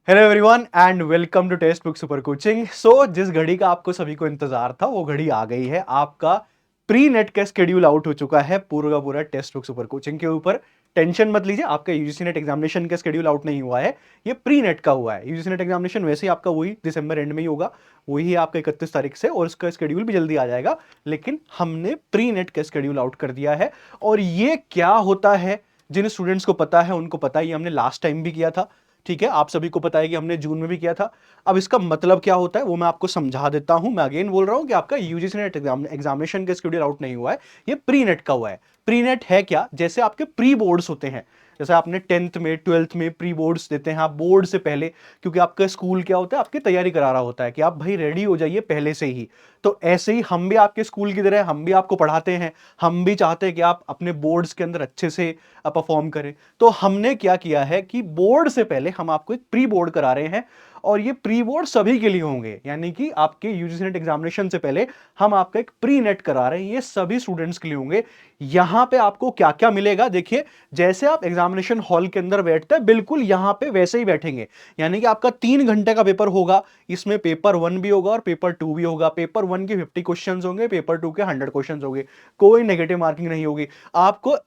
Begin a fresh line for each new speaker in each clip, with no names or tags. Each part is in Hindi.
Hello everyone and welcome to text book super coaching. So जिस घड़ी का आपको सभी को इंतजार था वो घड़ी आ गई है। आपका प्री नेट का स्केड्यूल आउट हो चुका है पूरा का पूरा टेक्स्ट बुक सुपर कोचिंग के ऊपर। टेंशन मत लीजिए, आपका यूजीसी नेट एग्जामिनेशन का स्केड्यूल आउट नहीं हुआ है, ये प्री नेट का हुआ है। यूजीसी नेट एग्जामिनेशन वैसे ही आपका वही दिसंबर एंड में ही होगा, वही आपका 31 तारीख से, और उसका स्केड्यूल भी जल्दी आ जाएगा। लेकिन हमने प्री नेट का स्केड्यूल आउट कर दिया है। और ये क्या होता है, जिन स्टूडेंट्स को पता है उनको पता ही, हमने लास्ट टाइम भी किया था। ठीक है, आप सभी को पता है कि हमने जून में भी किया था। अब इसका मतलब क्या होता है वो मैं आपको समझा देता हूं। मैं अगेन बोल रहा हूं कि आपका यूजीसी नेट एग्जामिनेशन का शेड्यूल आउट नहीं हुआ है, ये प्री नेट का हुआ है। प्री नेट है क्या, जैसे आपके प्री बोर्ड्स होते हैं, जैसे आपने 10th में 12th में प्री बोर्ड्स देते हैं आप बोर्ड से पहले, क्योंकि आपका स्कूल क्या होता है, आपकी तैयारी करा रहा होता है कि आप भाई रेडी हो जाइए पहले से ही। तो ऐसे ही हम भी आपके स्कूल की तरह हम भी आपको पढ़ाते हैं, हम भी चाहते हैं कि आप अपने बोर्ड्स के अंदर अच्छे से परफॉर्म करें। तो हमने क्या किया है कि बोर्ड से पहले हम आपको एक प्री बोर्ड करा रहे हैं, और ये प्री बोर्ड सभी के लिए होंगे, यानी कि आपके यूजीसी नेट एग्जामिनेशन से पहले हम आपका एक प्री नेट करा रहे हैं, ये सभी स्टूडेंट्स के लिए होंगे। यहां पे आपको क्या क्या मिलेगा देखिए, जैसे आप एग्जामिनेशन हॉल के अंदर बैठते हैं बिल्कुल यहां पे वैसे ही बैठेंगे। यानी कि आपका 3 घंटे का पेपर होगा, इसमें पेपर 1 भी होगा और पेपर 2 भी होगा। पेपर 1 के 50 क्वेश्चन होंगे, पेपर 2 के 100 क्वेश्चन होंगे, कोई नेगेटिव मार्किंग नहीं होगी। आपको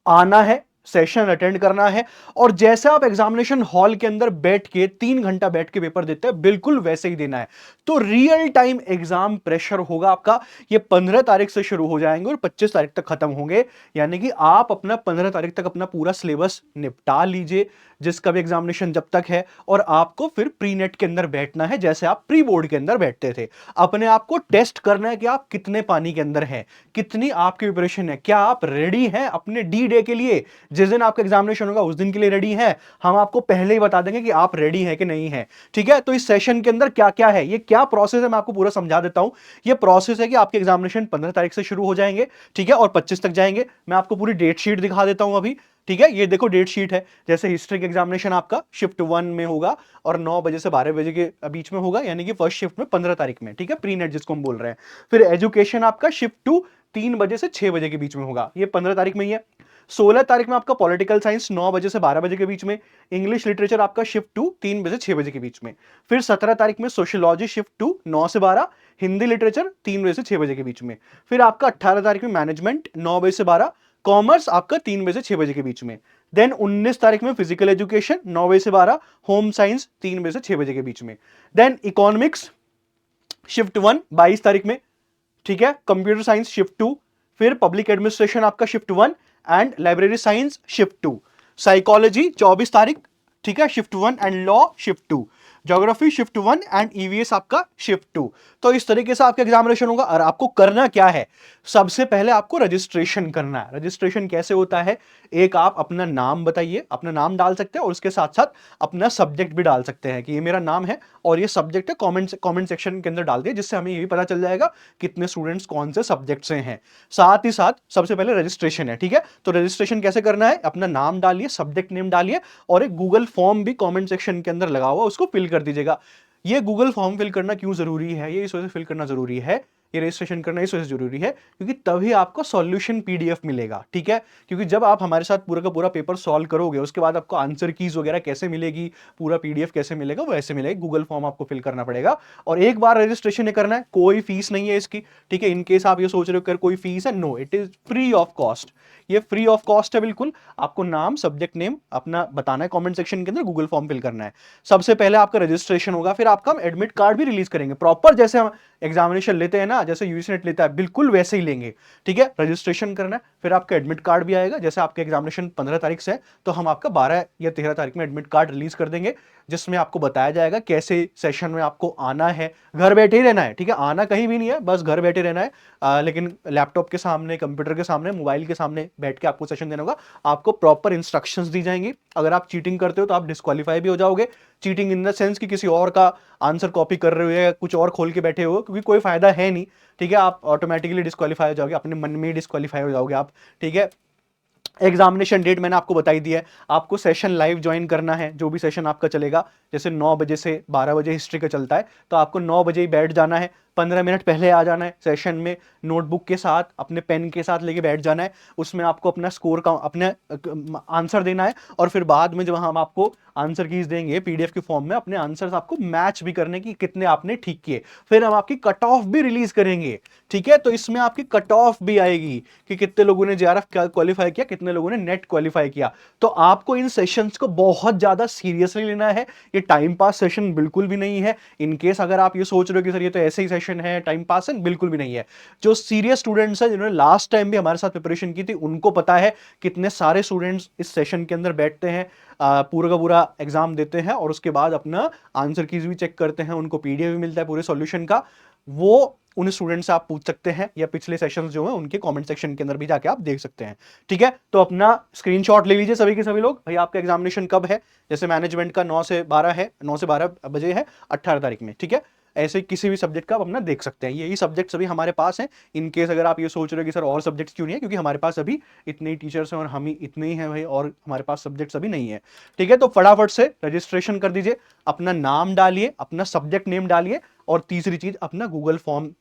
आना है, सेशन अटेंड करना है, और जैसे आप एग्जामिनेशन हॉल के अंदर बैठ के 3 घंटा बैठ के पेपर देते हैं बिल्कुल वैसे ही देना है। तो रियल टाइम एग्जाम प्रेशर होगा आपका। ये 15 तारीख से शुरू हो जाएंगे और 25 तारीख तक खत्म होंगे। यानी कि आप अपना 15 तारीख तक अपना पूरा सिलेबस निपटा लीजिए, जिसका भी एग्जामिनेशन जब तक है, और आपको फिर प्री नेट के अंदर बैठना है जैसे आप प्री बोर्ड के अंदर बैठते थे। अपने आप को टेस्ट करना है कि आप कितने पानी के अंदर हैं, कितनी आपकी प्रिपरेशन है, क्या आप रेडी हैं अपने डी डे के लिए, जिस दिन आपका एग्जामिनेशन होगा उस दिन के लिए रेडी है। हम आपको पहले ही बता देंगे कि आप रेडी हैं कि नहीं है। ठीक है, तो इस सेशन के अंदर क्या क्या है, ये क्या प्रोसेस है, मैं आपको पूरा समझा देता हूं। ये प्रोसेस है कि आपके एग्जामिनेशन 15 तारीख से शुरू हो जाएंगे, ठीक है, और 25 तक जाएंगे। मैं आपको पूरी डेट शीट दिखा देता हूं अभी। ठीक है, ये देखो डेट शीट है। जैसे हिस्ट्री का एग्जामिनेशन आपका शिफ्ट 1 में होगा और 9 बजे से 12 बजे के बीच में होगा, यानी कि फर्स्ट शिफ्ट में 15 तारीख में। ठीक है, प्री नेट जिसको हम बोल रहे हैं। फिर एजुकेशन आपका शिफ्ट 2 3 बजे से 6 बजे के बीच में होगा, ये 15 तारीख में ही है। 16 तारीख में आपका पॉलिटिकल साइंस 9 बजे से 12 बजे के बीच में। इंग्लिश लिटरेचर आपका शिफ्ट 2 3 बजे से 6 बजे के बीच में। फिर 17 तारीख में सोशियोलॉजी शिफ्ट 2 9 से 12, हिंदी लिटरेचर 3 बजे से 6 बजे के बीच में। फिर आपका 18 तारीख में मैनेजमेंट 9 बजे से 12, कॉमर्स आपका 3 बजे से 6 बजे के बीच में। देन 19 तारीख में फिजिकल एजुकेशन 9 बजे से 12, होम साइंस 3 बजे से 6 बजे के बीच में। देन इकोनॉमिक्स शिफ्ट 1 22 तारीख में। ठीक है, कंप्यूटर साइंस शिफ्ट 2, फिर पब्लिक एडमिनिस्ट्रेशन आपका shift 1 and library science shift 2। Psychology 24 तारीख, ठीक है, shift 1 and law shift 2। Geography shift 1 and EVS आपका शिफ्ट 2। तो इस तरीके से आपका एग्जामिनेशन होगा। और आपको करना क्या है, सबसे पहले आपको रजिस्ट्रेशन करना है। रजिस्ट्रेशन कैसे होता है, एक आप अपना नाम बताइए, अपना नाम डाल सकते हैं और उसके साथ साथ अपना सब्जेक्ट भी डाल सकते हैं कि ये मेरा नाम है और ये सब्जेक्ट है। कमेंट सेक्शन के अंदर डाल दिए, जिससे हमें ये भी पता चल जाएगा कितने स्टूडेंट्स कौन से सब्जेक्ट से हैं। साथ ही साथ सबसे पहले रजिस्ट्रेशन है। ठीक है, तो रजिस्ट्रेशन कैसे करना है, अपना नाम डालिए, सब्जेक्ट नेम डालिए, और एक गूगल फॉर्म भी कमेंट सेक्शन के अंदर लगा हुआ, उसको फिल कर दीजिएगा। ये गूगल फॉर्म फिल करना क्यों जरूरी है, ये इस वजह से फिल करना जरूरी है, ये रजिस्ट्रेशन करना इस वजह से जरूरी है क्योंकि तभी आपको सॉल्यूशन पीडीएफ मिलेगा। ठीक है, क्योंकि जब आप हमारे साथ पूरा का पूरा पेपर सॉल्व करोगे उसके बाद आपको आंसर कीज वगैरह कैसे मिलेगी, पूरा पीडीएफ कैसे मिलेगा, वो ऐसे मिलेगा। गूगल फॉर्म आपको फिल करना पड़ेगा और एक बार रजिस्ट्रेशन करना है, कोई फीस नहीं है इसकी। ठीक है, इनकेस आप ये सोच रहे हो कि कोई फीस है, no, it is free of cost. ये फ्री ऑफ कॉस्ट है बिल्कुल। आपको नाम सब्जेक्ट नेम अपना बताना है कमेंट सेक्शन के अंदर, गूगल फॉर्म फिल करना है। सबसे पहले आपका रजिस्ट्रेशन होगा, फिर आपका हम एडमिट कार्ड भी रिलीज करेंगे प्रॉपर, जैसे हम एग्जामिनेशन लेते हैं ना, जैसे यूजीसी नेट लेता है बिल्कुल वैसे ही लेंगे। ठीक है, रजिस्ट्रेशन करना है, फिर आपका एडमिट कार्ड भी आएगा। जैसे आपका एग्जामिनेशन 15 तारीख से है तो हम आपका 12 या 13 तारीख में एडमिट कार्ड रिलीज कर देंगे, जिसमें आपको बताया जाएगा कैसे सेशन में आपको आना है। घर बैठे ही रहना है, ठीक है, आना कहीं भी नहीं है, बस घर बैठे रहना है। लेकिन लैपटॉप के सामने, कंप्यूटर के सामने, मोबाइल के सामने बैठ के आपको सेशन देना होगा। आपको प्रॉपर इंस्ट्रक्शंस दी जाएंगी। अगर आप चीटिंग करते हो तो आप डिस्क्वालीफाई भी हो जाओगे। चीटिंग इन द सेंस कि किसी और का आंसर कॉपी कर रहे हो या कुछ और खोल के बैठे हो, क्योंकि कोई फायदा है नहीं। ठीक है, आप ऑटोमेटिकली डिस्क्वालीफाई हो जाओगे, अपने मन में ही डिस्क्वालीफाई हो जाओगे आप। ठीक है, एग्जामिनेशन डेट मैंने आपको बताई दी है। आपको सेशन लाइव ज्वाइन करना है, जो भी सेशन आपका चलेगा, जैसे 9 बजे से 12 बजे हिस्ट्री का चलता है तो आपको 9 बजे ही बैठ जाना है। 15 मिनट पहले आ जाना है सेशन में, नोटबुक के साथ अपने पेन के साथ लेके बैठ जाना है, उसमें आपको अपना स्कोर का अपने आंसर देना है, और फिर बाद में जब हम आपको आंसर कीज देंगे पीडीएफ के फॉर्म में, अपने आंसर्स आपको मैच भी करने की कितने आपने ठीक किए, फिर हम आपकी कट ऑफ भी रिलीज करेंगे। ठीक है, तो इसमें आपकी कट ऑफ भी आएगी कि कितने लोगों ने जेआरएफ क्वालिफाई किया, कितने लोगों ने नेट क्वालिफाई किया। तो आपको इन सेशंस को बहुत ज्यादा सीरियसली लेना है, ये टाइम पास सेशन बिल्कुल भी नहीं है। इन केस अगर आप ये सोच रहे हो कि सर ये तो ऐसे ही सेशन है, टाइम पास है, बिल्कुल भी नहीं है। जो सीरियस स्टूडेंट्स हैं, जिन्होंने लास्ट टाइम भी हमारे साथ प्रिपरेशन की थी, उनको पता है कितने सारे स्टूडेंट्स इस सेशन के अंदर बैठते हैं, पूरा का पूरा एग्जाम देते हैं, और उसके बाद अपना आंसर कीज भी चेक करते हैं, उनको पीडीएफ भी मिलता है पूरे सॉल्यूशन का। वो उन स्टूडेंट से आप पूछ सकते हैं, या पिछले सेशंस जो हैं उनके कमेंट सेक्शन के अंदर भी जाके आप देख सकते हैं। ठीक है, तो अपना स्क्रीनशॉट ले लीजिए सभी के सभी लोग, भाई आपका एग्जामिनेशन कब है। जैसे मैनेजमेंट का 9 से 12 है, 9 से 12 बजे है 18 तारीख में। ठीक है, ऐसे किसी भी सब्जेक्ट का आप अपना देख सकते हैं, यही सब्जेक्ट सभी हमारे पास हैं। इन केस अगर आप ये सोच रहे हो कि सर और सब्जेक्ट्स क्यों नहीं है, क्योंकि हमारे पास अभी इतने ही टीचर्स हैं और हम ही इतने ही हैं भाई, और हमारे पास सब्जेक्ट्स अभी नहीं है। ठीक है, तो फटाफट से रजिस्ट्रेशन कर दीजिए, अपना नाम डालिए, अपना सब्जेक्ट नेम डालिए, और तीसरी चीज अपना गूगल फॉर्म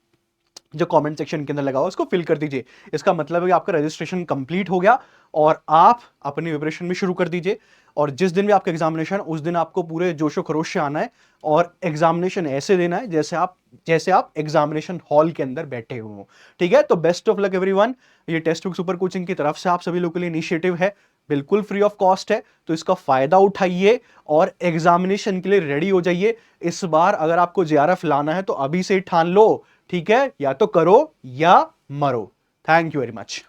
जो कमेंट सेक्शन के अंदर लगा हुआ उसको फिल कर दीजिए। इसका मतलब है कि आपका रजिस्ट्रेशन कंप्लीट हो गया और आप अपनी प्रिपरेशन भी शुरू कर दीजिए। और जिस दिन भी आपका एग्जामिनेशन उस दिन आपको पूरे जोशो खरोश से आना है, और एग्जामिनेशन ऐसे देना है जैसे आप एग्जामिनेशन हॉल के अंदर बैठे हुए हो। ठीक है, तो बेस्ट ऑफ लक एवरीवन। ये टेस्ट बुक सुपर कोचिंग की तरफ से आप सभी लोगों के लिए इनिशिएटिव है, बिल्कुल फ्री ऑफ कॉस्ट है, तो इसका फायदा उठाइए और एग्जामिनेशन के लिए रेडी हो जाइए। इस बार अगर आपको जेआरएफ लाना है तो अभी से ठान लो, ठीक है, या तो करो या मरो। Thank you very much.